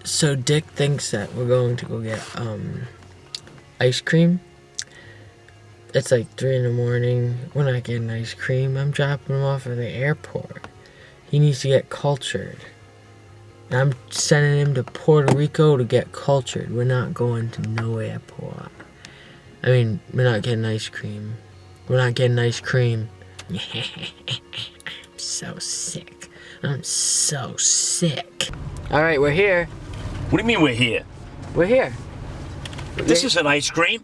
So Dick thinks that we're going to go get ice cream. It's like 3 in the morning. We're not getting ice cream. I'm dropping him off at the airport. He needs to get cultured. And I'm sending him to Puerto Rico to get cultured. We're not going to no airport. I mean, we're not getting ice cream. We're not getting ice cream. I'm so sick. I'm so sick. All right, we're here. What do you mean we're here? We're here. This isn't ice cream.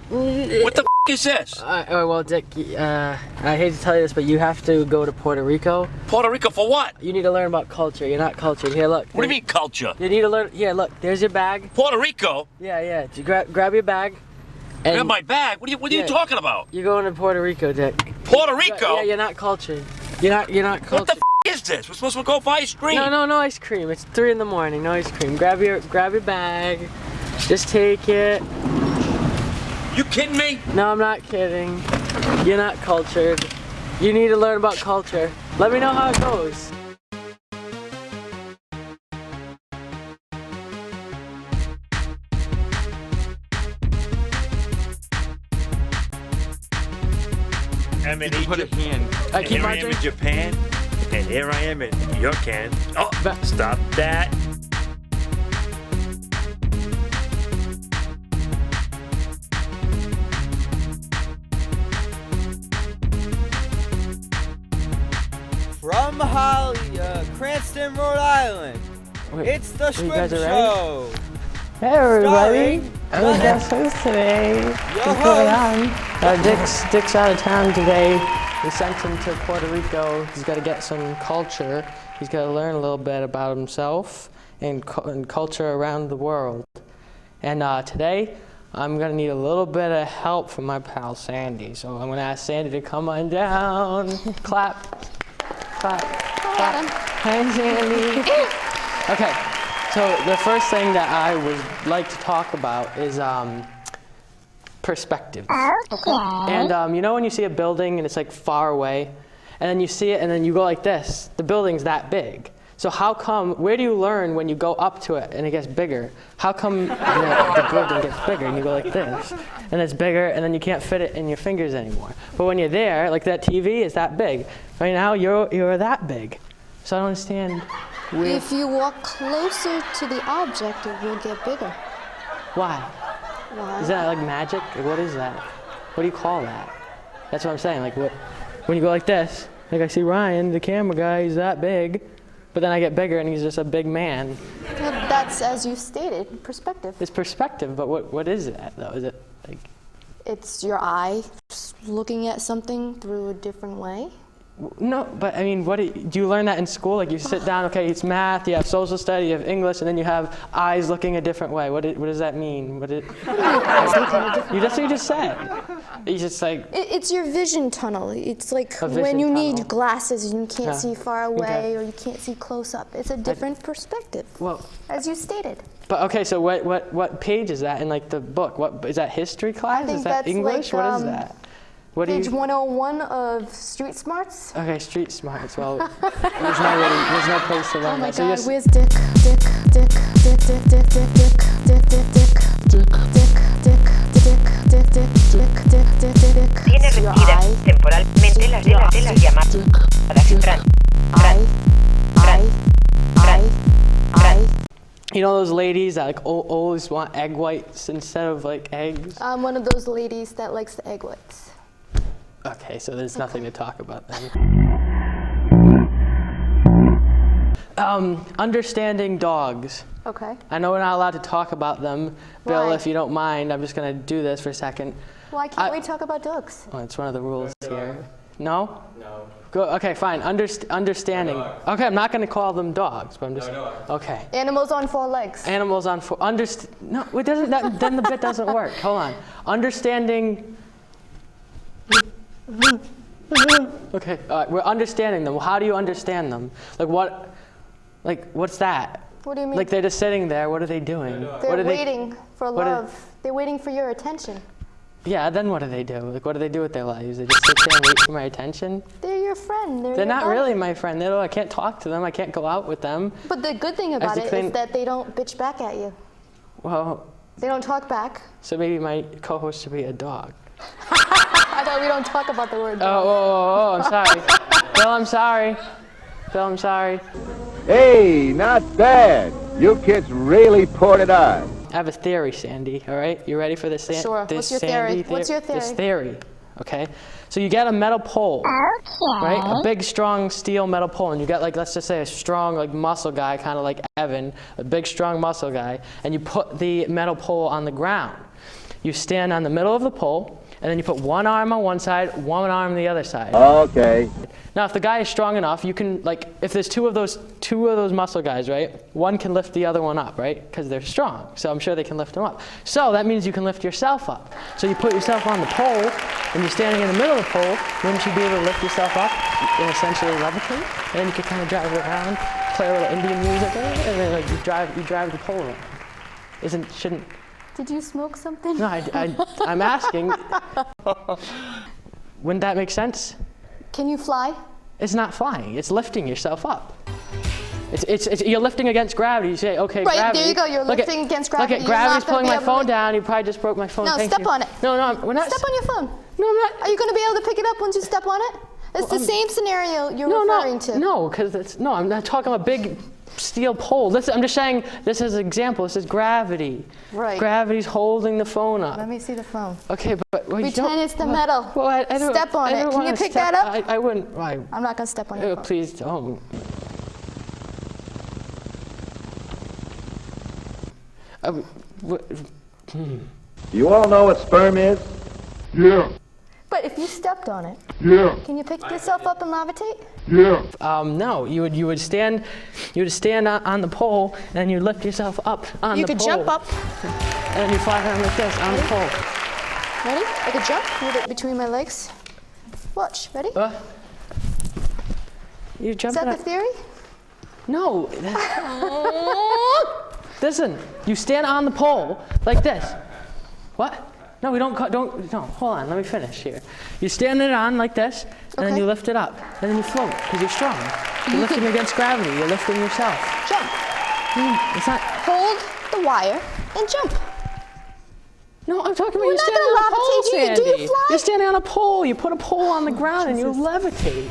What the f*** is this? Well, Dick, I hate to tell you this, but you have to go to Puerto Rico. Puerto Rico for what? You need to learn about culture. You're not cultured. Here, look. What do you mean culture? You need to learn. Here, look. There's your bag. Puerto Rico? Yeah. You grab your bag. And Grab my bag? What are you talking about? You're going to Puerto Rico, Dick. Puerto Rico? Yeah, you're not cultured. You're not cultured. What the f*** is this? We're supposed to go for ice cream. No ice cream. It's 3 in the morning. No ice cream. Grab your bag. Just take it. You kidding me? No, I'm not kidding. You're not cultured. You need to learn about culture. Let me know how it goes. I'm in Egypt. And here I am in Japan. And here I am in your can. Oh, stop that. From Cranston, Rhode Island, it's the Shquib Show. Hey everybody, Starring I'm the guest host today. What's going on? Dick's out of town today. We sent him to Puerto Rico. He's got to get some culture. He's got to learn a little bit about himself and culture around the world. And today, I'm going to need a little bit of help from my pal Sandy. So I'm going to ask Sandy to come on down. Clap. Hi, Sandy. Okay, so the first thing that I would like to talk about is perspective. Okay. And you know when you see a building and it's like far away, and then you see it and then you go like this, the building's that big. So where do you learn when you go up to it and it gets bigger? How come the building gets bigger and you go like this, and it's bigger and then you can't fit it in your fingers anymore? But when you're there, like that TV is that big. Right now you're that big. So I don't understand. If you walk closer to the object, it will get bigger. Why? Why? Is that like magic? Like, what is that? What do you call that? That's what I'm saying. Like when you go like this, like I see Ryan, the camera guy, he's that big. But then I get bigger and he's just a big man. Well, that's, as you stated, perspective. It's perspective, but what is that though? Is it like? It's your eye looking at something through a different way. No, but I mean, do you learn that in school? Like you sit down, okay, it's math, you have social study, you have English, and then you have eyes looking a different way. What does that mean? What do you mean eyes looking a different way? That's what you just said. You just like... It's your vision tunnel. It's like when you need glasses and you can't see far away or you can't see close up. It's a different perspective, well, as you stated. But okay, so what page is that in like the book? What is that, history class? I think is that that's English? like, what is that? Page 101 of Street Smarts. Okay, Street Smarts. Well, there's no place to learn Oh my that. God, So where's Dick? Tiene retidas temporalmente las de las llamadas You know those ladies that like always want egg whites instead of like eggs? I'm one of those ladies that likes the egg whites. Okay, so there's nothing to talk about then. Understanding dogs. Okay. I know we're not allowed to talk about them. Bill, Why? if you don't mind, I'm just going to do this for a second. Why can't we talk about dogs? Oh, it's one of the rules here. No? No. Go, okay, fine. Understanding. Okay, I'm not going to call them dogs, but I'm just... Okay. Animals on 4 legs. Animals on 4... No, it doesn't... then the bit doesn't work. Hold on. Understanding... Okay, we're understanding them. Well, how do you understand them? What's that? What do you mean? Like they're just sitting there. What are they doing? They're waiting for love. They're waiting for your attention. Yeah, then what do they do? Like, what do they do with their lives? They just sit there and wait for my attention? They're your your friend. They're not really my friend. I can't talk to them. I can't go out with them. But the good thing about it is that they don't bitch back at you. Well. They don't talk back. So maybe my co-host should be a dog. I thought we don't talk about the word dog. Oh, I'm sorry. Bill, I'm sorry. Bill, I'm sorry. Hey, not bad. You kids really poured it on. I have a theory, Sandy, all right? You ready for this? Sure. What's your theory? What's your theory? This theory, okay? So you get a metal pole, right? A big, strong steel metal pole, and you got, like, let's just say a strong, like, muscle guy, kind of like Evan, a big, strong muscle guy, and you put the metal pole on the ground. You stand on the middle of the pole, and then you put one arm on one side, one arm on the other side. Okay. Now, if the guy is strong enough, you can, like, if there's two of those muscle guys, right? One can lift the other one up, right? Because they're strong. So I'm sure they can lift them up. So that means you can lift yourself up. So you put yourself on the pole, and you're standing in the middle of the pole. Wouldn't you be able to lift yourself up and essentially levitate? And then you could kind of drive around, play a little Indian music, and then like, you drive the pole around. Shouldn't? Did you smoke something? No, I'm asking. Wouldn't that make sense? Can you fly? It's not flying. It's lifting yourself up. You're lifting against gravity. You say, okay, right, gravity. There you go. You're lifting against gravity. Look at gravity's pulling my phone down. You probably just broke my phone. No, Thank step you. on it. No, we're not. Step on your phone. No, I'm not. Are you going to be able to pick it up once you step on it? It's the same scenario you're referring to. No, because I'm not talking about big steel pole. I'm just saying this is an example. This is gravity. Right. Gravity's holding the phone up. Let me see the phone. Okay, but pretend it's the metal. Well, I don't, step on it. Can you pick that up? I wouldn't. I'm not going to step on your phone. Please don't. You all know what sperm is? Yeah. But if you stepped on it, can you pick yourself up and levitate? Yeah. No, you would stand on the pole, and then you lift yourself up on the pole. You could jump up. And then you fly around like this on the pole. Ready? I could jump with it between my legs. Watch. Ready? You jump. Is that the theory? No. Listen, you stand on the pole like this. What? No, we don't, no, hold on, let me finish here. You stand it on like this, and then you lift it up, and then you float, because you're strong. You're lifting against gravity, you're lifting yourself. Jump. It's not. Hold the wire and jump. No, I'm talking about you standing on a pole, Sandy. Do you fly? You're standing on a pole, you put a pole on the ground, and you levitate.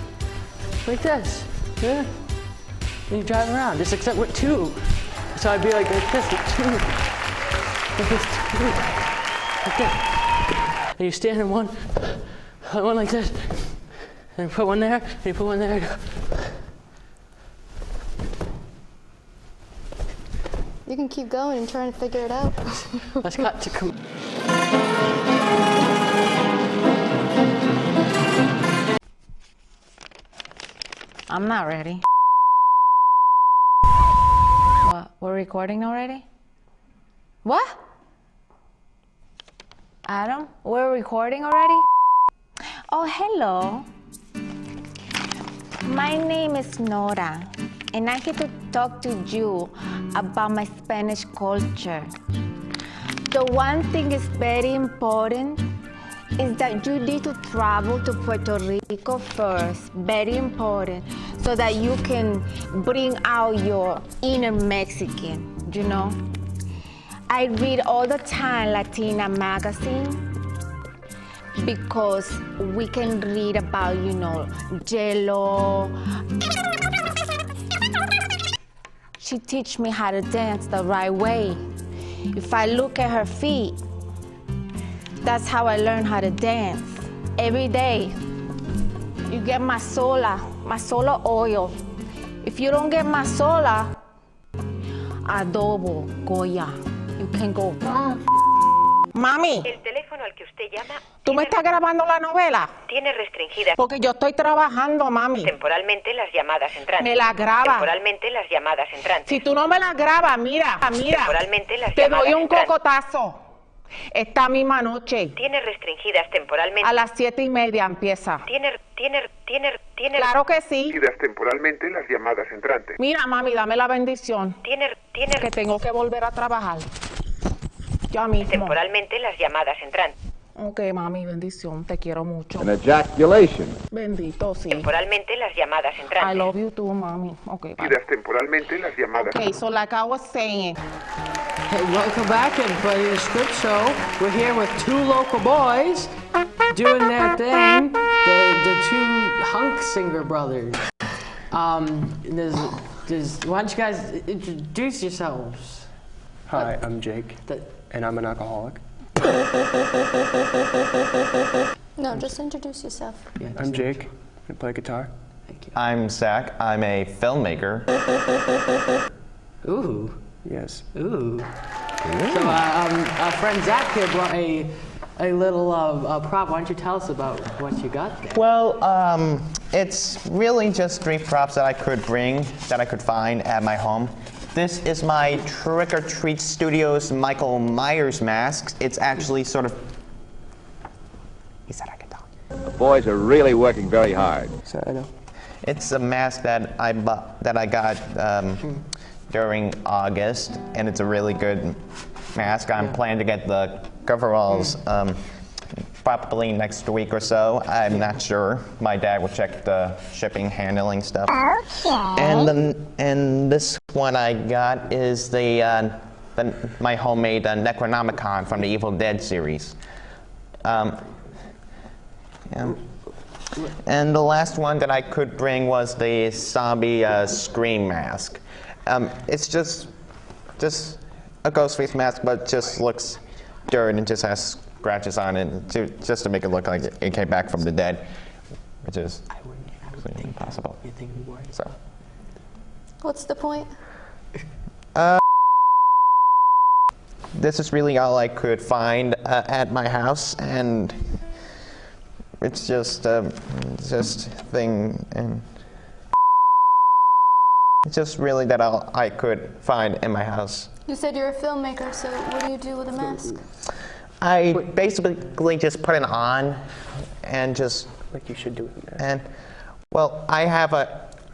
Like this, yeah. And you drive around, just except with two. So I'd be like this, with two. Like this, two. Like that. And you stand in one like this, and you put one there, and you put one there. You can keep going and trying to figure it out. Let's cut to come. I'm not ready. What? We're recording already? What? Adam, we're recording already? Oh, hello. My name is Nora, and I'm here to talk to you about my Spanish culture. The one thing is very important is that you need to travel to Puerto Rico first, very important, so that you can bring out your inner Mexican, you know? I read all the time Latina magazine because we can read about, you know, Jello. She teach me how to dance the right way. If I look at her feet, that's how I learn how to dance. Every day, you get mazola oil. If you don't get mazola, adobo, Goya. You can go. Mami. El teléfono al que usted llama. ¿Tú me estás grabando la novela? Tiene restringidas. Porque yo estoy trabajando, mami. Temporalmente las llamadas entrantes. Me la graba. Temporalmente las llamadas entrantes. Si tú no me la grabas, mira. Temporalmente las te llamadas doy un entrantes. cocotazo. Esta misma noche. Tiene restringidas temporalmente. A las 7:30 empieza. Tiene. Claro que sí. Temporalmente las llamadas entrantes. Mira, mami, dame la bendición. Tiene. Que tengo que volver a trabajar. Ya mismo. Temporalmente las llamadas entrantes. Ok, mami, bendición, te quiero mucho. An ejaculation. Bendito, sí. Temporalmente las llamadas entrantes. I love you too, mami. Okay, bye. Temporalmente las llamadas. Okay, so like I was saying. Hey, welcome back, everybody, to the Shquib Show. We're here with two local boys doing their thing. The two hunk singer brothers. Why don't you guys introduce yourselves? Hi, I'm Jake, and I'm an alcoholic. No, just introduce yourself. Yeah, I'm Jake. I play guitar. Thank you. I'm Zach. I'm a filmmaker. Ooh. Yes. Ooh. So, our friend Zach here brought a little prop. Why don't you tell us about what you got there? Well, it's really just 3 props that I could find at my home. This is my Trick or Treat Studios Michael Myers mask. It's actually sort of... He said I could talk. The boys are really working very hard. So I know. It's a mask that I got during August, and it's a really good mask. I'm planning to get the coveralls probably next week or so. I'm not sure. My dad will check the shipping, handling stuff. Okay. And this one I got is my homemade Necronomicon from the Evil Dead series. Yeah. And the last one that I could bring was the zombie scream mask. It's just a ghost face mask, but just looks dirty and just has scratches on it, just to make it look like it came back from the dead, which is absolutely impossible. So. What's the point? This is really all I could find at my house, and it's just thing, and it's just really that all I could find in my house. You said you're a filmmaker, so what do you do with a mask? I basically just put it on and just... Like you should do it. And, well, I have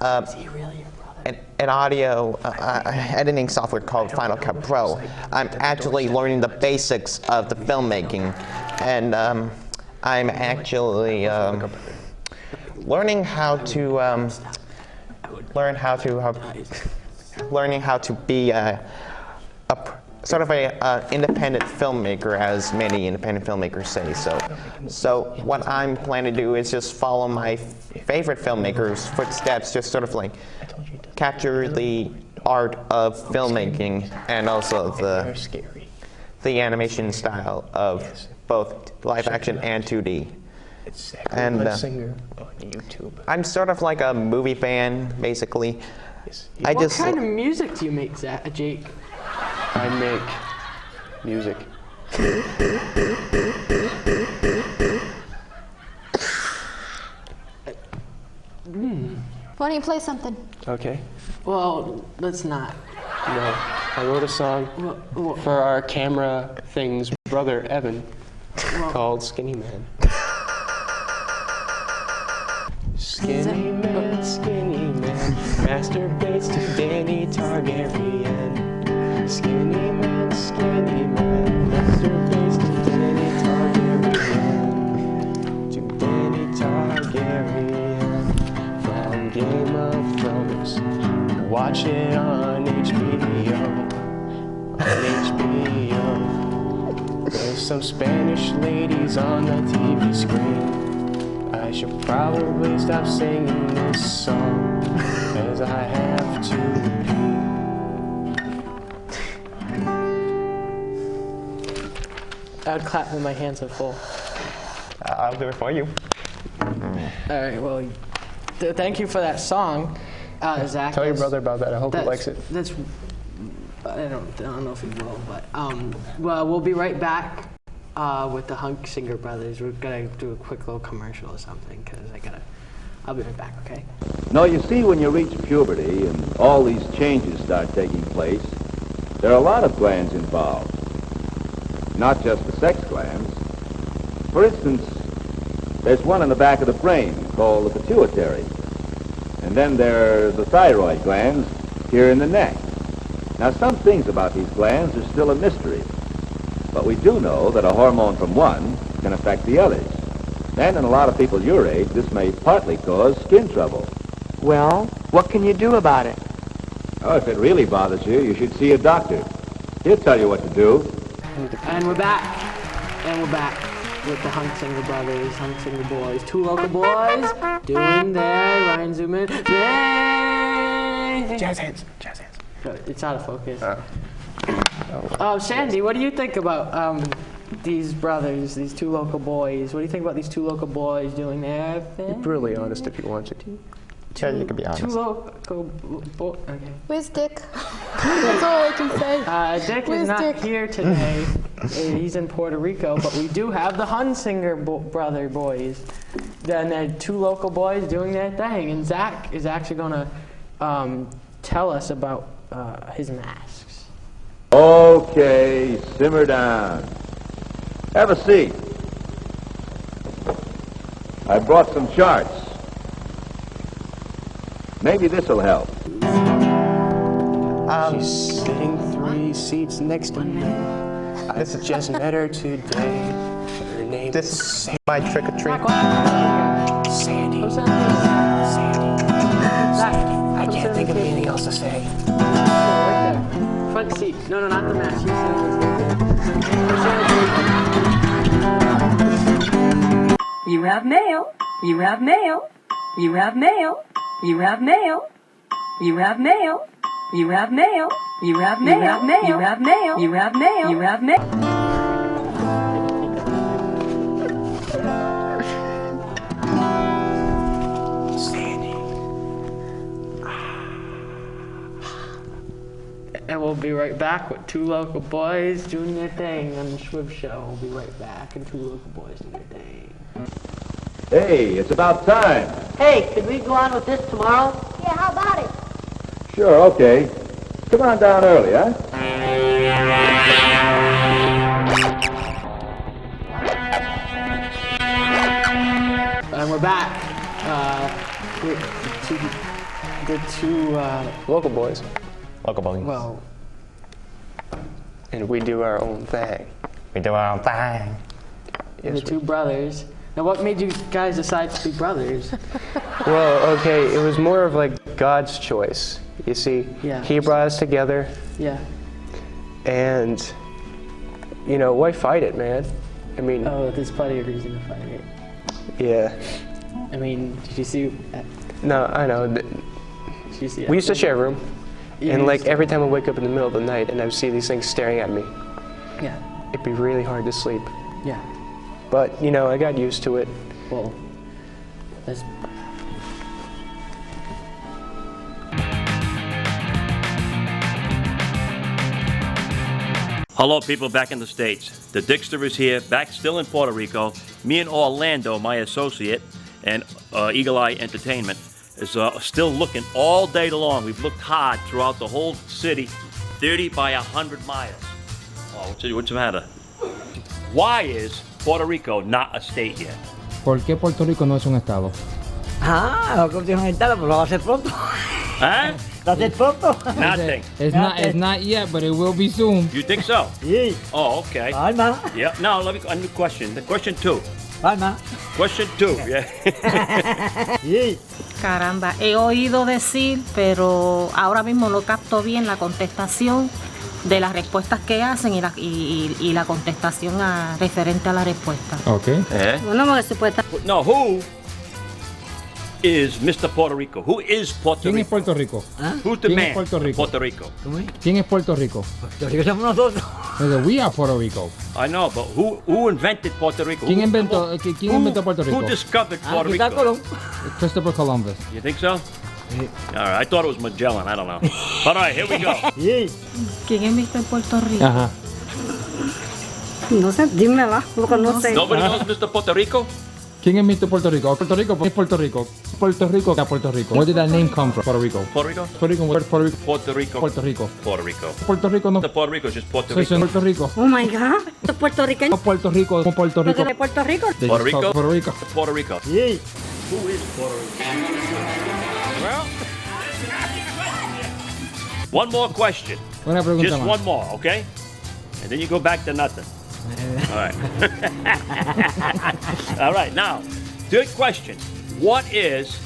an audio editing software called Final Cut Pro. I'm actually learning the basics of the filmmaking, and I'm actually learning how to be a sort of a independent filmmaker, as many independent filmmakers say. So what I'm planning to do is just follow my favorite filmmakers' footsteps, just sort of like capture the art of filmmaking and also the animation style of both live action and 2D. And on YouTube. I'm sort of like a movie fan, basically. What kind of music do you make, Jake? I make music. Why don't you play something? Okay. Well, let's not. No, I wrote a song for our camera thing's brother, Evan, called Skinny Man. Skinny man, masturbates to Danny Targaryen. Skinny man, masturbates to Danny Targaryen. From Game of Thrones, watch it on HBO. There's some Spanish ladies on the TV screen. I should probably stop singing this song, as I have to I would clap when my hands are full. I'll do it for you. All right, well, thank you for that song, Zach. Tell your brother about that. I hope he likes it. I don't know if he will, but well, we'll be right back with the Hunk Singer Brothers. We're gonna do a quick little commercial or something, because I'll be right back, okay? No, you see, when you reach puberty and all these changes start taking place, there are a lot of glands involved. Not just the sex glands. For instance, there's one in the back of the brain called the pituitary. And then there are the thyroid glands here in the neck. Now, some things about these glands are still a mystery. But we do know that a hormone from one can affect the others. And in a lot of people your age, this may partly cause skin trouble. Well, what can you do about it? Oh, if it really bothers you, you should see a doctor. He'll tell you what to do. And we're back. And we're back with the Huntsinger brothers, Huntsinger boys. Two local boys doing their Ryan zoom in. Jazz hands. Jazz hands. It's out of focus. Sandy, what do you think about these brothers, these two local boys? What do you think about these two local boys doing their thing? Be brutally honest if you want to. Yeah, you can be honest. Two local boys. Okay. Where's Dick? That's all I can say. Dick Where's is not Dick? here today. He's in Puerto Rico, but we do have the Huntsinger brother boys. Then they're two local boys doing their thing, and Zach is actually going to tell us about his masks. Okay, simmer down. Have a seat. I brought some charts. Maybe this'll help. She's sitting 3 seats next to me. I just met her today. Her name This is my trick or treat. Sandy. Sandy. I can't think of anything else to say. Right there. Front seat. No, not the mask. You have mail. You have mail. You have mail. You have mail. You have mail. You have mail. You have mail. You have mail. You have mail. You have mail. You have mail. Sandy. And we'll be right back with two local boys doing their thing on the Shquib Show. We'll be right back, and two local boys doing their thing. Hey, it's about time. Hey, could we go on with this tomorrow? Yeah, how about it? Sure, okay. Come on down early, huh? And we're back with the two local boys. Local boys. Well, and we do our own thing. We do our own thing. the two brothers. Now, what made you guys decide to be brothers? Well, okay, it was more of like God's choice. You see, He brought us together. Yeah. And, you know, why fight it, man? I mean... Oh, there's plenty of reason to fight it. Yeah. I mean, did you see... No, I know. Did you see we used to share a room. Yeah, And like every time I wake up in the middle of the night and I would see these things staring at me, Yeah. it'd be really hard to sleep. Yeah. But, you know, I got used to it. Well, that's... Hello, people back in the States. The Dickster is here, back still in Puerto Rico. Me and Orlando, my associate, and Eagle Eye Entertainment, is still looking all day long. We've looked hard throughout the whole city, 30 by 100 miles. Oh, what's the matter? Why is Puerto Rico not a state yet? ¿Por qué Puerto Rico no es un estado? Ah, lo que es un estado, pero lo va a hacer pronto. Huh? ¿Lo hace pronto? Nothing. It's not yet, but it will be soon. You think so? Sí. Oh, okay. Alma. Yeah. Now, let me a new question. The question 2. Alma. Question 2. Yeah. Sí. Caramba, he oído decir, pero ahora mismo no capto bien la contestación de las respuestas que hacen y la contestación referente a la respuesta. Okay. Bueno, porque supuesta. No, who is Mr. Puerto Rico? Who is Puerto ¿Quién Rico? es Puerto Rico? Who's the ¿Quién man es Puerto of Rico? Puerto Rico? ¿Quién es Puerto Rico? Puerto Rico somos nosotros. We are Puerto Rico. I know, but who invented Puerto Rico? ¿Quién Who- inventó Puerto Rico? Who discovered Puerto Aquí está Rico? Colón. Christopher Columbus. You think so? All right, I thought it was Magellan. I don't know. All right, here we go. Sí. ¿Quién es Mr. Puerto Rico? Ajá. No sé, dímela, porque no sé. Nobody knows Mr. Puerto Rico? ¿Quién es Mr. Puerto Rico? Puerto Rico es Puerto Rico. Puerto Rico es Puerto Rico. Where did that name come from? Puerto Rico. Puerto Rico? Puerto Rico. Puerto Rico. Puerto Rico. Puerto Rico. Puerto Rico. Puerto Rico no. The Puerto Rico is just Puerto Soy Rico. Puerto Rico. Oh my God, ¿esto es puertorriqueño? Puerto Rico. Puerto Rico. ¿De Puerto Rico? They Puerto just call Rico? Puerto Rico. Puerto Rico. Sí. Who is Puerto Rico? Well, one more question. Una pregunta Just más. one more, okay? And then you go back to nothing. All right. All right, now, good question. What is,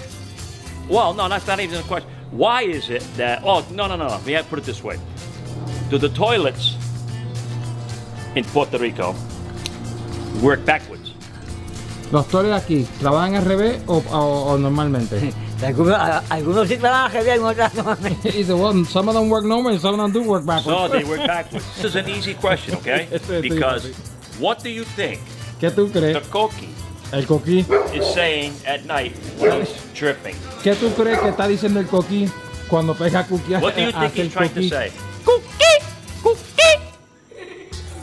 well, no, that's not even a question. Why is it that, oh, no. We have to put it this way. Do the toilets in Puerto Rico work backwards? ¿Los toilets aquí trabajan al revés o normalmente? Algunos sí trabajan al revés, otros no. He said, well, some of them work normal and some of them do work backwards. So they work backwards. This is an easy question, okay? Because what do you think ¿Qué tú crees? the coqui El coquí. is saying at night when he's tripping? ¿Qué tú crees que está diciendo el coquí cuando pega cookie? What do you think he's trying to say?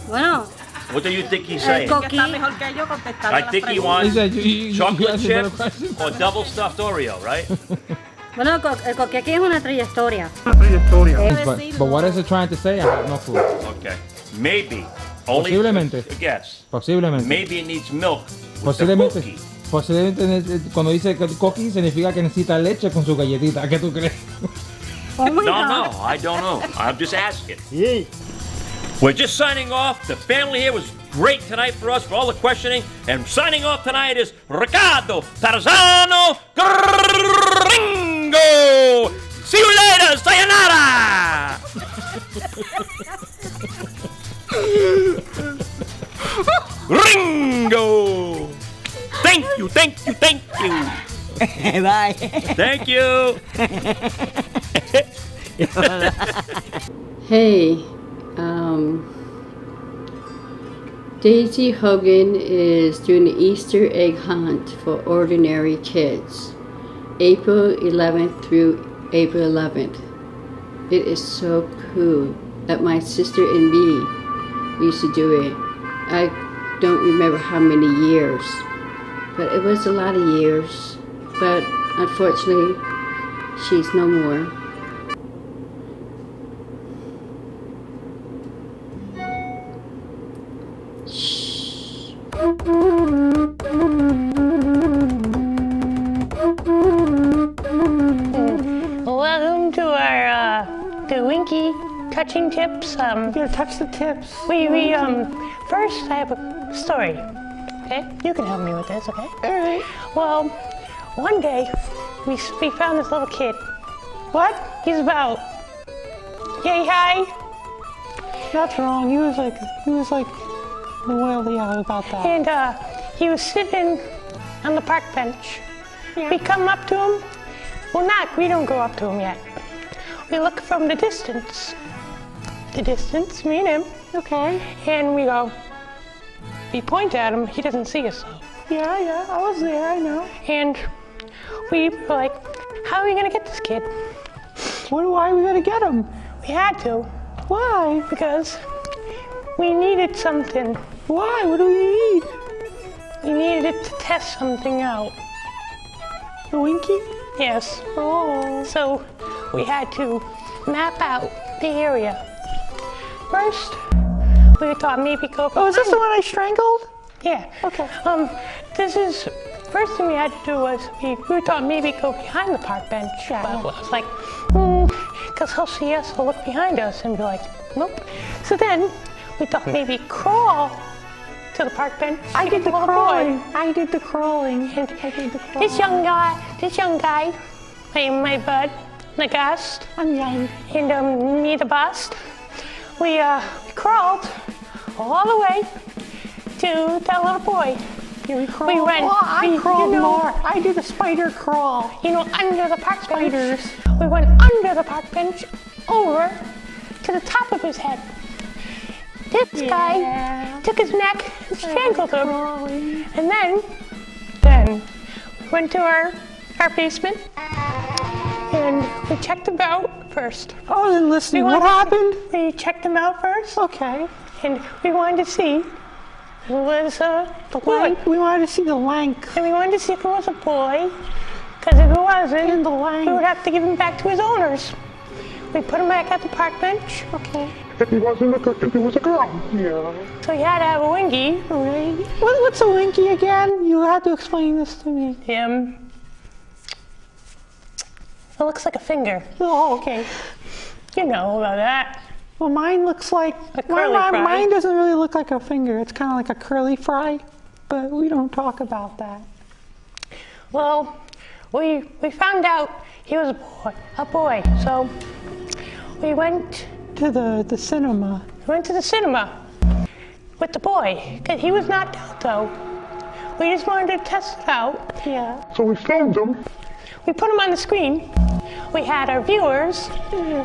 Bueno, What do you think he's saying? está mejor que yo contestando I think he wants chocolate chip or double stuffed Oreo, right? Bueno, el coquí aquí es una trayectoria. But what is it trying to say? I have no clue. Okay. Maybe. Only Posiblemente. a guess. Posiblemente. Maybe it needs milk. Posiblemente. Posiblemente cuando dice cookie significa que necesita leche con su galletita. ¿Qué tú crees? No, I don't know. I'm just asking. We're just signing off. The family here was great tonight for us, for all the questioning. And signing off tonight is Ricardo Tarzano Gringo. See you later. Sayonara. Ringo. Thank you. Bye. Thank you. Hey, Daisy Hogan is doing the Easter egg hunt for ordinary kids, April 11th through April 11th. It is so cool that my sister and me used to do it. I don't remember how many years, but it was a lot of years. But unfortunately, she's no more. Welcome to our the Winky touching tips. You gotta touch the tips. We first I have a story. Okay, you can help me with this. Okay. All right. Well, one day we found this little kid. What? He's about yay high. That's wrong. He was like well, yeah, about that. And he was sitting on the park bench. Yeah. We come up to him. Well, we don't go up to him yet. We look from the distance. Me and him. Okay. And we point at him. He doesn't see us though. Yeah, I was there, I know. And we were like, how are we gonna get this kid? Why are we gonna get him? We had to. Why? Because we needed something. Why? What do we need? We needed to test something out. The Winky? Yes. Oh. So we had to map out the area. First, we thought maybe go behind. Oh, is this the one I strangled? Yeah. Okay. First thing we had to do was we thought maybe go behind the park bench. Yeah. But I was like, because he'll see us, he'll look behind us and be like, nope. So then we thought maybe crawl to the park bench. I did the crawling. And this young guy, my bud, the guest, I'm young, and me, the bust. We crawled all the way to that little boy. We crawled. We went. I crawled more. I did a spider crawl. Under the park spiders. We went under the park bench, over to the top of his head. This guy took his neck and strangled him. And then we went to our basement and we checked him out first. I wasn't listening. What happened? We checked him out first. Okay. And we wanted to see who was the length. We wanted to see the length. And we wanted to see if it was a boy. Because if it wasn't, we would have to give him back to his owners. We put him back at the park bench. Okay. If he was a girl. Yeah. So he had to have a winky. Right. What's a winky again? You have to explain this to me. It looks like a finger. Oh, okay. You know about that. Well, mine looks like curly fry. Mine doesn't really look like a finger. It's kind of like a curly fry, but we don't talk about that. Well, we found out he was a boy. So we went to the cinema. We went to the cinema with the boy, because he was knocked out though. We just wanted to test it out. Yeah. So we filmed him. We put him on the screen. We had our viewers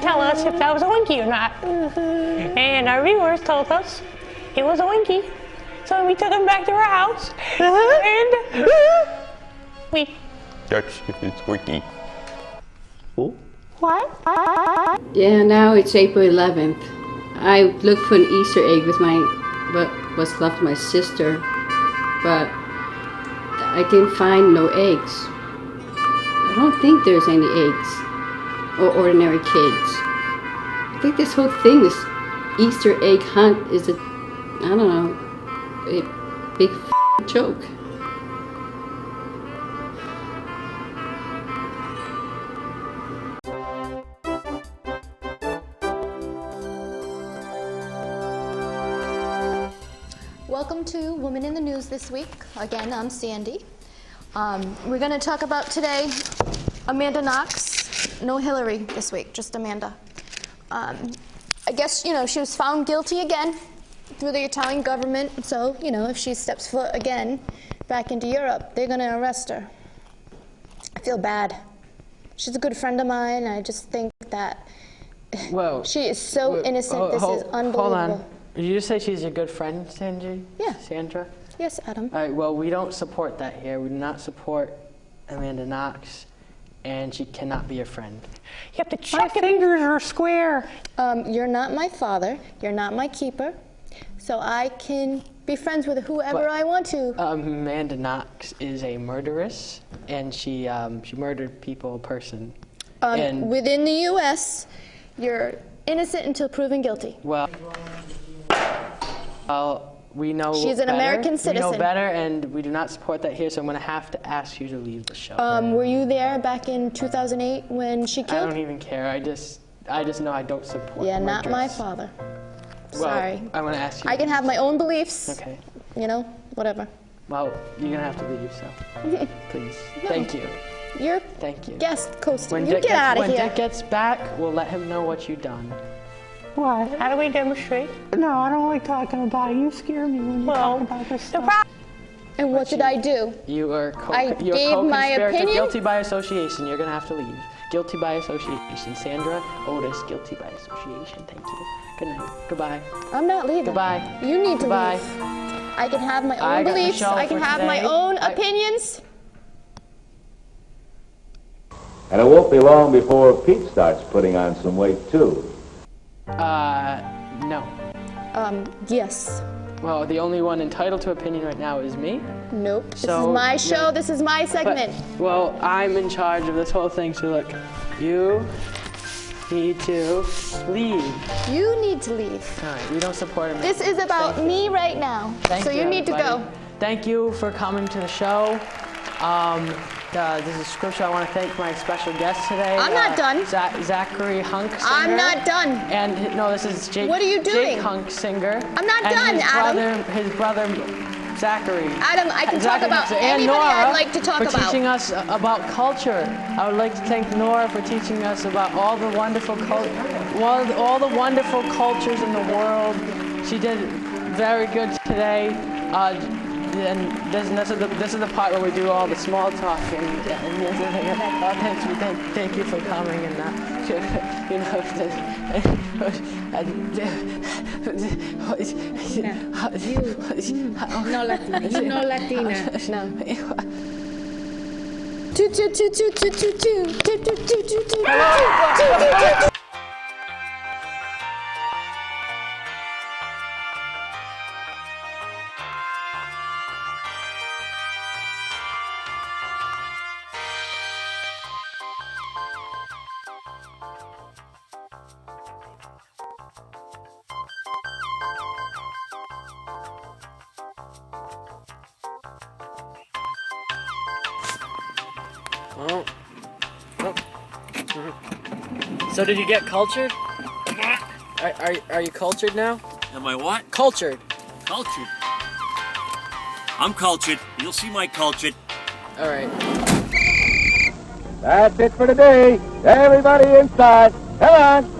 tell us if that was a Winky or not. And our viewers told us it was a Winky. So we took him back to our house. And we... That's Winky. What? Yeah, now it's April 11th. I looked for an Easter egg with what was left of my sister, but I didn't find no eggs. I don't think there's any eggs or ordinary kids. I think this whole thing, this Easter egg hunt, is I don't know, a big joke. Welcome to Women in the News this week. Again, I'm Sandy. We're going to talk about today Amanda Knox. No Hillary this week, just Amanda. I guess, she was found guilty again through the Italian government. So, if she steps foot again back into Europe, they're going to arrest her. I feel bad. She's a good friend of mine. I just think that she is so innocent. This is unbelievable. Hold on. Did you just say she's your good friend, Sandra? Yeah. Sandra? Yes, Adam. All right, well, we don't support that here. We do not support Amanda Knox, and she cannot be your friend. You have to check My fingers are square. You're not my father. You're not my keeper. So I can be friends with whoever I want to. Amanda Knox is a murderess, and she murdered people, a person. And within the U.S., you're innocent until proven guilty. Well, we know she's an better. American citizen. We know better, and we do not support that here, so I'm going to have to ask you to leave the show. Were you there back in 2008 when she killed? I don't even care. I just know I don't support Yeah, murderers. not my father. Well, Sorry. I'm going to ask you. I can have my own beliefs. Okay. Whatever. Well, you're going to have to leave, so please. No. Thank you. You're Thank you. guest coasting. When You get out of here. When Dick gets back, we'll let him know what you've done. What? How do we demonstrate? No, I don't like talking about it. You scare me when you talk about this stuff. And what did I do? You are I gave my opinion? Guilty by association. You're going to have to leave. Guilty by association. Sandra Otis, guilty by association. Thank you. Good night. Goodbye. I'm not leaving. Goodbye. You need to Goodbye. leave. I can have my own got the beliefs. show I can for have my today. own opinions. And it won't be long before Pete starts putting on some weight, too. No. Yes. Well, the only one entitled to opinion right now is me. Nope. This So, is my show. yeah. This is my segment. Well, I'm in charge of this whole thing, so look, you need to leave. You need to leave. All right, we don't support him. This is about me right now. Thank so you need to everybody. go. Thank you for coming to the show. This is Shquib Show. I want to thank my special guest today. I'm not done. Zachary Hunk singer. I'm not done. And no, this is Jake. What are you doing? Jake Hunk singer. I'm not and done, Adam. His brother Zachary. Adam, I can talk about and anybody Nora I'd like to talk for about. teaching us about culture. I would like to thank Nora for teaching us about all the wonderful all the wonderful cultures in the world. She did very good today. And this is the part where we do all the small talking. Thank you for coming and No Latina. You no Latina. No. So did you get cultured? Are you cultured now? Am I what? Cultured. Cultured. I'm cultured. You'll see my cultured. All right. That's it for today. Everybody inside. Come on.